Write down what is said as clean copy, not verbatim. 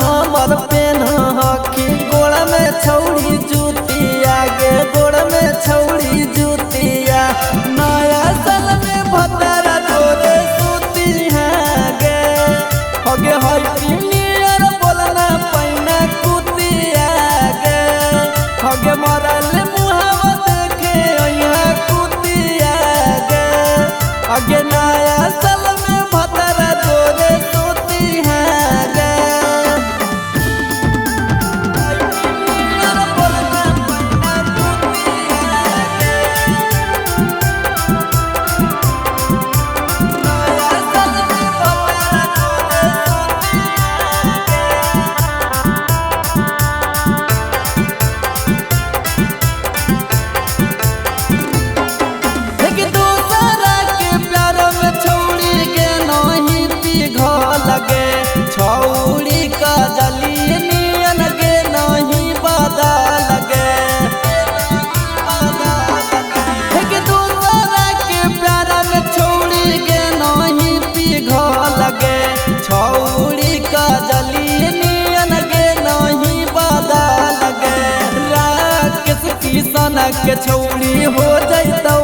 हमर पेन हकी गोड़ में छौड़ी जूतिया गे गोड़ में छौड़ी जूतिया नया साल में भतरा तोरे सूती है गे होगे हैप्पी न्यू ईयर बोलना पैना कुतिया गे होगे मरल मुहावा देखे यहाँ कुतिया गे होगे नया साल में भतरा तोरे सूती है गे छौड़ी का जली नियन गे नहीं बदा लगे दूसरा के प्यारा में छौड़ी गे नहीं पिघ लगे छौड़ी का जली नियन गे नहीं बदा लगे राकेश किशन के छौड़ी हो जैतौ